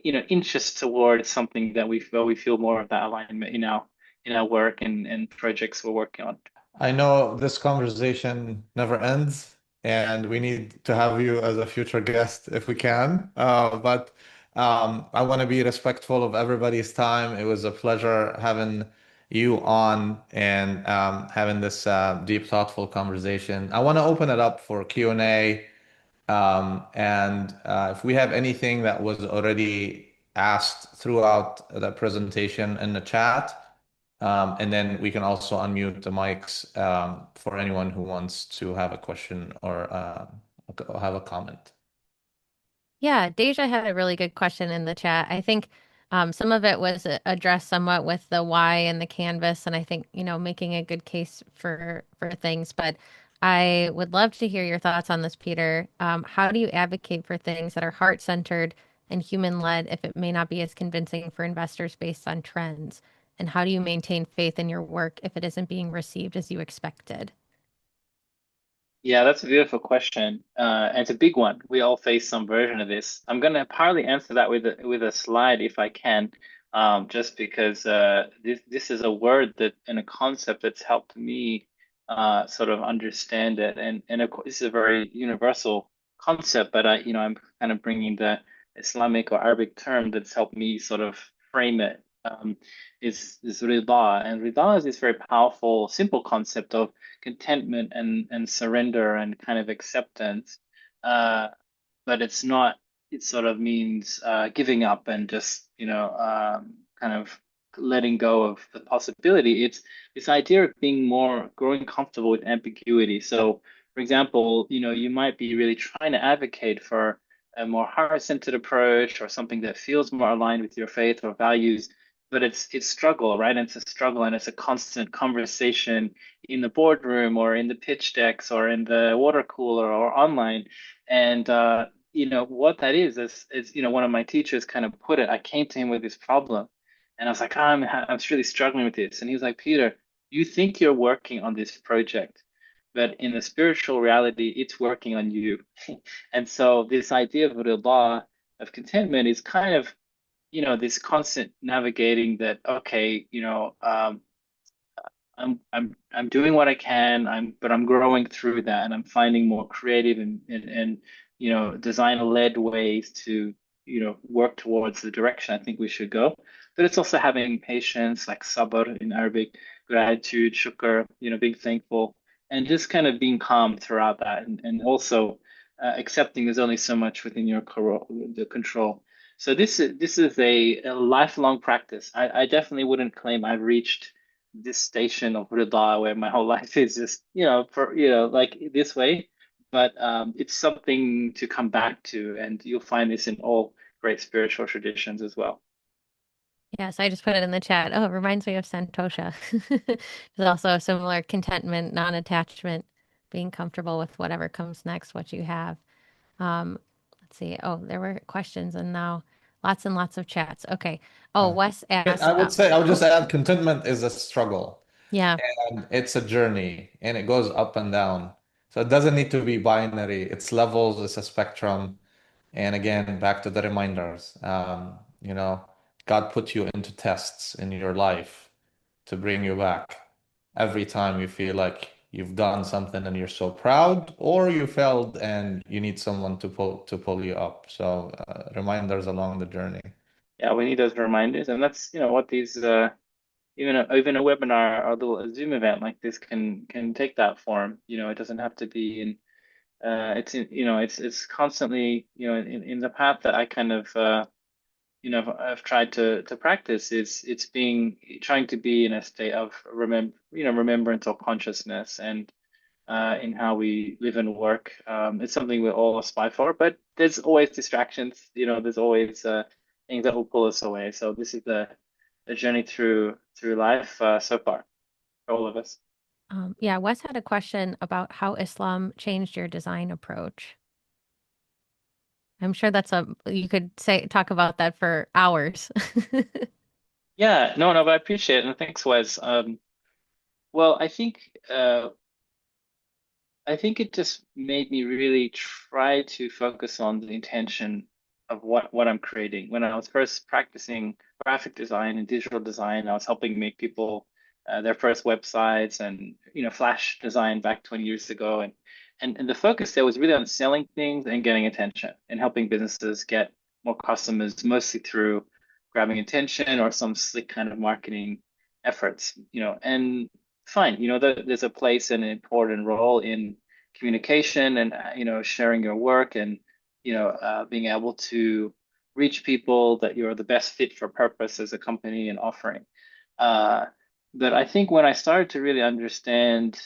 inch us towards something that we feel more of that alignment in our work and projects we're working on. I know this conversation never ends, and we need to have you as a future guest if we can. But I want to be respectful of everybody's time. It was a pleasure having you on and having this deep, thoughtful conversation. I want to open it up for Q&A. And if we have anything that was already asked throughout the presentation in the chat, And then we can also unmute the mics for anyone who wants to have a question or have a comment. Yeah, Deja had a really good question in the chat. I think some of it was addressed somewhat with the why and the canvas, and I think, making a good case for things. But I would love to hear your thoughts on this, Peter. How do you advocate for things that are heart-centered and human-led if it may not be as convincing for investors based on trends? And how do you maintain faith in your work if it isn't being received as you expected? Yeah, that's a beautiful question, and it's a big one. We all face some version of this. I'm gonna partly answer that with a slide if I can, just because this is a word that and a concept that's helped me sort of understand it, and of course, this is a very universal concept, but I'm kind of bringing the Islamic or Arabic term that's helped me sort of frame it. Is rida, and rida is this very powerful, simple concept of contentment and surrender and kind of acceptance. Uh, but it's not, it sort of means giving up and just, kind of letting go of the possibility. It's this idea of being more growing comfortable with ambiguity. So, for example, you might be really trying to advocate for a more heart-centered approach or something that feels more aligned with your faith or values, but it's struggle, right? And it's a struggle and it's a constant conversation in the boardroom or in the pitch decks or in the water cooler or online. And what that is one of my teachers kind of put it. I came to him with this problem, and I was like, I'm really struggling with this. And he was like, Peter, you think you're working on this project, but in the spiritual reality, it's working on you. And so this idea of rida, of contentment, is kind of this constant navigating that, okay, I'm doing what I can. But I'm growing through that, and I'm finding more creative and design-led ways to work towards the direction I think we should go. But it's also having patience, like sabr in Arabic, gratitude, shukr, being thankful, and just kind of being calm throughout that, and also accepting there's only so much within your the control. So this is a lifelong practice. I definitely wouldn't claim I've reached this station of Rida where my whole life is just, like this way. But it's something to come back to, and you'll find this in all great spiritual traditions as well. Yes, I just put it in the chat. Oh, it reminds me of Santosha. There's also a similar contentment, non-attachment, being comfortable with whatever comes next, what you have. Um, let's see. Oh, there were questions and now lots and lots of chats. Okay. Oh, Wes I asked, would say, I would oh, just add contentment is a struggle yeah. and it's a journey and it goes up and down. So it doesn't need to be binary. It's levels, it's a spectrum. And again, back to the reminders. God put you into tests in your life to bring you back every time you feel like you've done something and you're so proud, or you failed and you need someone to pull you up. So reminders along the journey. Yeah, we need those reminders, and that's what these even a webinar or a little Zoom event like this can take that form. It doesn't have to be in it's in, it's constantly in the path that I kind of I've tried to practice is it's being trying to be in a state of remembrance or consciousness, and in how we live and work. It's something we all aspire for, but there's always distractions. There's always things that will pull us away. So this is the journey through life so far for all of us. Yeah, Wes had a question about how Islam changed your design approach. I'm sure you could talk about that for hours. Yeah, no, but I appreciate it, and thanks, Wes. Well, I think it just made me really try to focus on the intention of what I'm creating. When I was first practicing graphic design and digital design, I was helping make people their first websites and Flash design back 20 years ago, and the focus there was really on selling things and getting attention and helping businesses get more customers, mostly through grabbing attention or some slick kind of marketing efforts. And fine, there's a place and an important role in communication and sharing your work and being able to reach people that you're the best fit for purpose as a company and offering. Uh, but I think when I started to really understand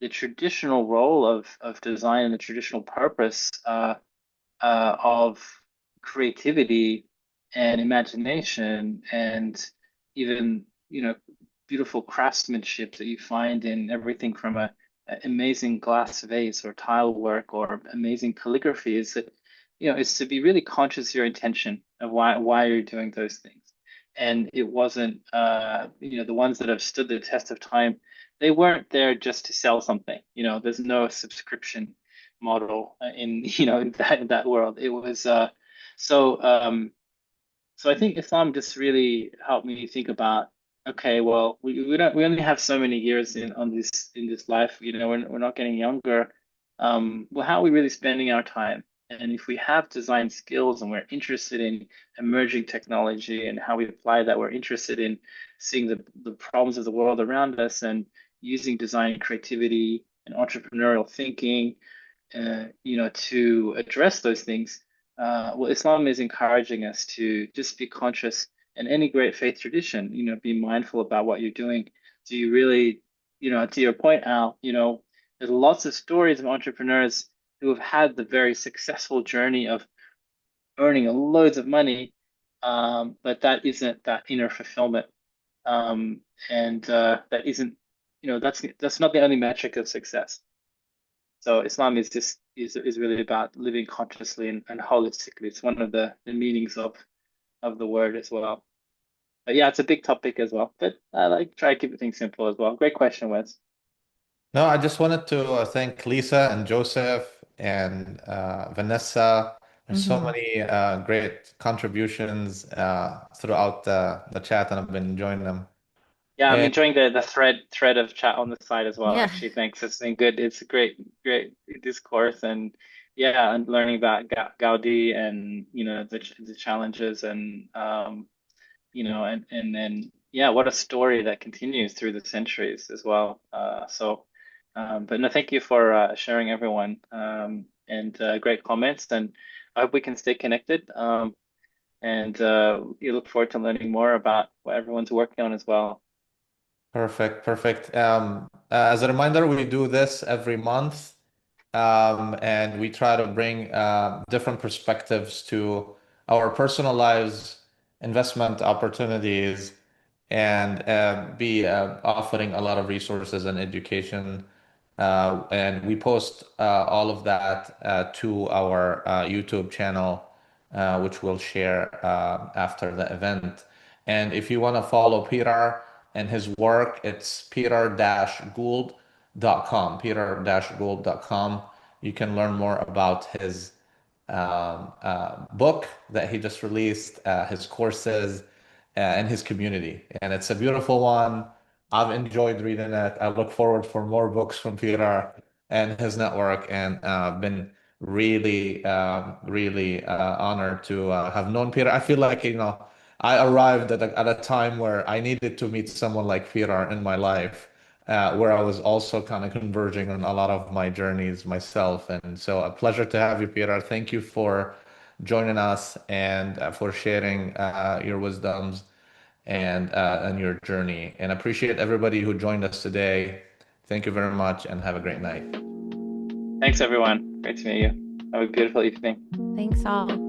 the traditional role of design and the traditional purpose of creativity and imagination and even, beautiful craftsmanship that you find in everything from a amazing glass vase or tile work or amazing calligraphy is that, is to be really conscious of your intention of why you're doing those things. And it wasn't, the ones that have stood the test of time, they weren't there just to sell something. There's no subscription model in in that world. It was so so I think Islam just really helped me think about, okay, well, we only have so many years in this life. We're not getting younger. Well, how are we really spending our time? And if we have design skills and we're interested in emerging technology and how we apply that, we're interested in seeing the problems of the world around us and using design and creativity and entrepreneurial thinking to address those things. Well, Islam is encouraging us to just be conscious, and any great faith tradition, be mindful about what you're doing. Do you really, to your point, Al, there's lots of stories of entrepreneurs who have had the very successful journey of earning loads of money, but that isn't that inner fulfillment. And that isn't, that's not the only metric of success. So Islam is just is really about living consciously and holistically. It's one of the meanings of the word as well. But yeah, it's a big topic as well. But I like try to keep things simple as well. Great question, Wes. No, I just wanted to thank Lisa and Joseph and Vanessa. There's so Hmm. many great contributions throughout the chat, and I've been enjoying them. Yeah, I'm And enjoying the thread of chat on the side as well. Yeah. Actually, thanks. It's been good. It's a great discourse, and yeah, and learning about Gaudi and the challenges and and then yeah, what a story that continues through the centuries as well. But no, thank you for sharing, everyone, and great comments. And I hope we can stay connected. And you look forward to learning more about what everyone's working on as well. perfect, perfect. As a reminder, we do this every month, and we try to bring different perspectives to our personal lives, investment opportunities, and be offering a lot of resources and education. And we post all of that to our YouTube channel, which we'll share after the event. And if you want to follow Peter and his work, it's peter-gould.com, peter-gould.com. You can learn more about his book that he just released, his courses, and his community. And it's a beautiful one. I've enjoyed reading it. I look forward for more books from Peter and his network, and been really honored to have known Peter. I feel like, I arrived at a time where I needed to meet someone like Peter in my life, where I was also kind of converging on a lot of my journeys myself. And so a pleasure to have you, Peter. Thank you for joining us and for sharing your wisdoms and your journey. And appreciate everybody who joined us today. Thank you very much and have a great night. Thanks, everyone. Great to meet you. Have a beautiful evening. Thanks all.